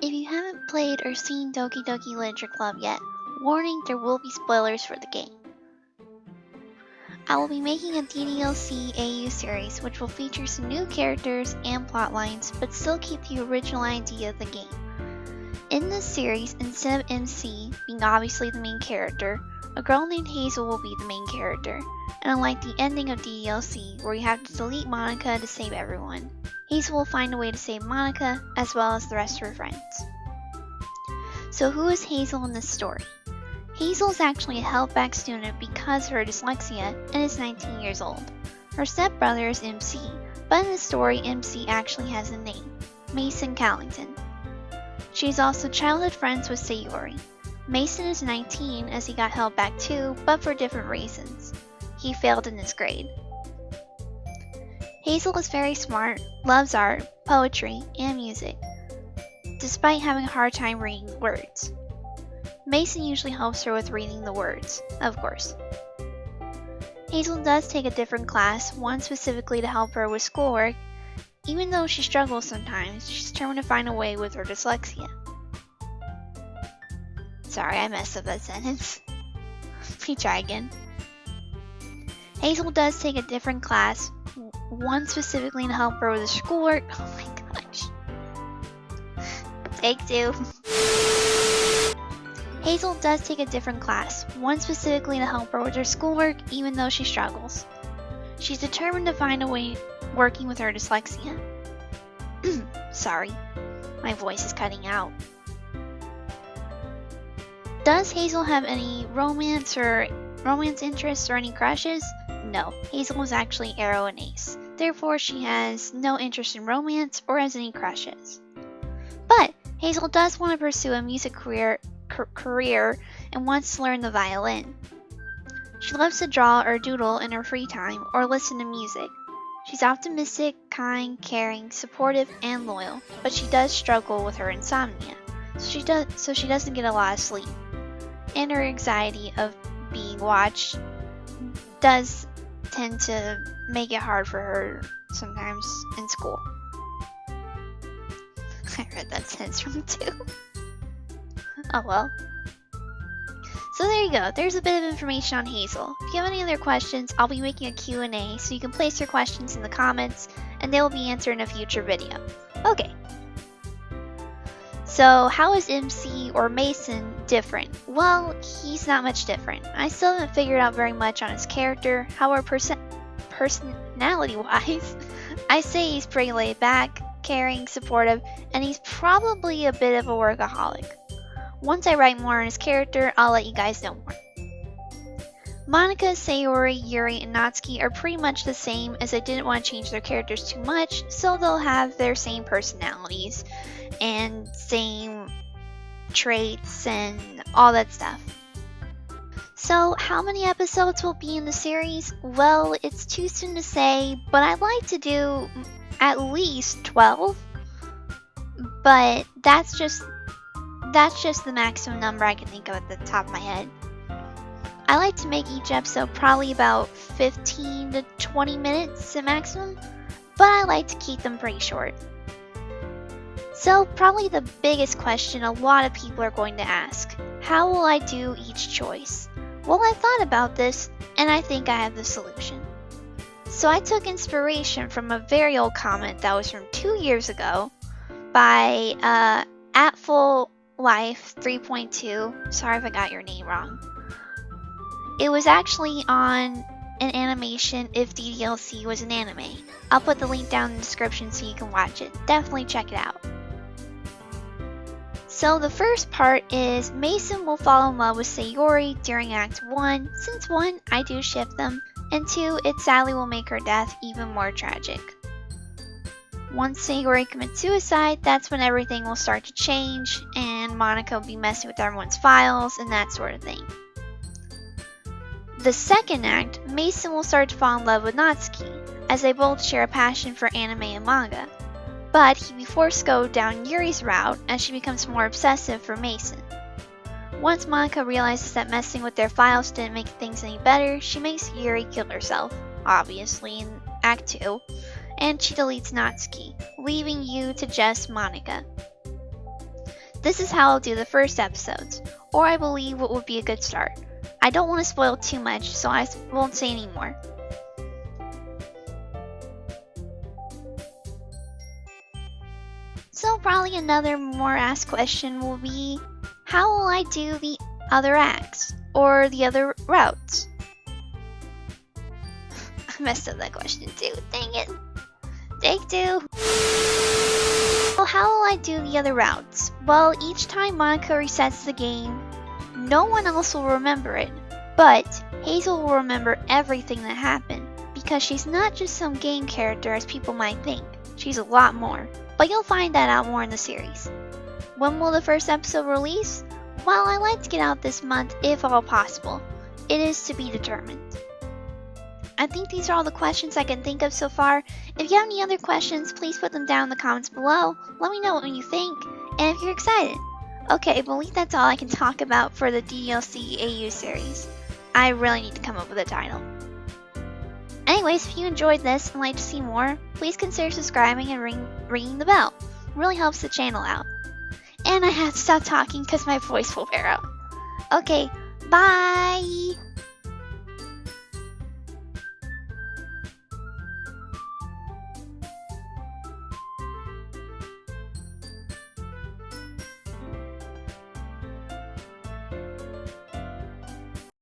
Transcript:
If you haven't played or seen Doki Doki Literature Club yet, warning, there will be spoilers for the game. I will be making a DDLC AU series which will feature some new characters and plot lines, but still keep the original idea of the game. In this series, instead of MC being obviously the main character, a girl named Hazel will be the main character, and unlike the ending of DDLC where you have to delete Monica to save everyone, Hazel will find a way to save Monica as well as the rest of her friends. So who is Hazel in this story? Hazel is actually a held-back student because of her dyslexia and is 19 years old. Her stepbrother is MC, but in the story MC actually has a name, Mason Callington. She is also childhood friends with Sayori. Mason is 19 as he got held back too, but for different reasons. He failed in his grade. Hazel is very smart, loves art, poetry, and music, despite having a hard time reading words. Mason usually helps her with reading the words, of course. Hazel does take a different class, one specifically to help her with schoolwork. Even though she struggles sometimes, she's determined to find a way with her dyslexia. Sorry, I messed up that sentence. Let me try again. Hazel does take a different class, one specifically to help her with her schoolwork. Oh my gosh. Take two. Hazel does take a different class, one specifically to help her with her schoolwork even though she struggles. She's determined to find a way working with her dyslexia. Sorry, my voice is cutting out. Does Hazel have any romance interests or any crushes? No, Hazel is actually Arrow and Ace. Therefore, she has no interest in romance or has any crushes. But Hazel does want to pursue a music career and wants to learn the violin. She loves to draw or doodle in her free time or listen to music. She's optimistic, kind, caring, supportive, and loyal, but she does struggle with her insomnia, so she doesn't get a lot of sleep. And her anxiety of being watched does tend to make it hard for her sometimes in school. I read that sentence wrong too. Oh well. So there you go, there's a bit of information on Hazel. If you have any other questions, I'll be making a Q&A, so you can place your questions in the comments, and they will be answered in a future video. Okay. So how is MC or Mason different? Well, he's not much different. I still haven't figured out very much on his character. However, personality-wise, I say he's pretty laid back, caring, supportive, and he's probably a bit of a workaholic. Once I write more on his character, I'll let you guys know more. Monica, Sayori, Yuri, and Natsuki are pretty much the same, as I didn't want to change their characters too much, so they'll have their same personalities and same traits and all that stuff. So how many episodes will be in the series? Well, it's too soon to say, but I'd like to do at least 12, but that's just the maximum number I can think of at the top of my head. I like to make each episode probably about 15 to 20 minutes at maximum, but I like to keep them pretty short. So probably the biggest question a lot of people are going to ask, how will I do each choice? Well, I thought about this, and I think I have the solution. So I took inspiration from a very old comment that was from 2 years ago by @FullLife 3.2. Sorry if I got your name wrong. It was actually on an animation if DDLC was an anime. I'll put the link down in the description so you can watch it. Definitely check it out. So the first part is Mason will fall in love with Sayori during Act 1, since 1, I do ship them, and 2, it sadly will make her death even more tragic. Once Sayori commits suicide, that's when everything will start to change, and Monica will be messing with everyone's files and that sort of thing. The second act, Mason will start to fall in love with Natsuki, as they both share a passion for anime and manga. But he'd be forced to go down Yuri's route as she becomes more obsessive for Mason. Once Monica realizes that messing with their files didn't make things any better, she makes Yuri kill herself, obviously in Act 2, and she deletes Natsuki, leaving you to just Monica. This is how I'll do the first episodes, or I believe what would be a good start. I don't want to spoil too much, so I won't say any more. So probably another more asked question will be, how will I do the other acts, or the other routes? I messed up that question too, dang it. Take two. Well, how will I do the other routes? Well, each time Monica resets the game, no one else will remember it, but Hazel will remember everything that happened, because she's not just some game character as people might think. She's a lot more, but you'll find that out more in the series. When will the first episode release? Well, I like to get out this month if all possible. It is to be determined. I think these are all the questions I can think of so far. If you have any other questions, please put them down in the comments below. Let me know what you think, and if you're excited. Okay, I believe that's all I can talk about for the DLC AU series. I really need to come up with a title. Anyways, if you enjoyed this and like to see more, please consider subscribing and ringing the bell. It really helps the channel out. And I have to stop talking because my voice will wear out. Okay, bye!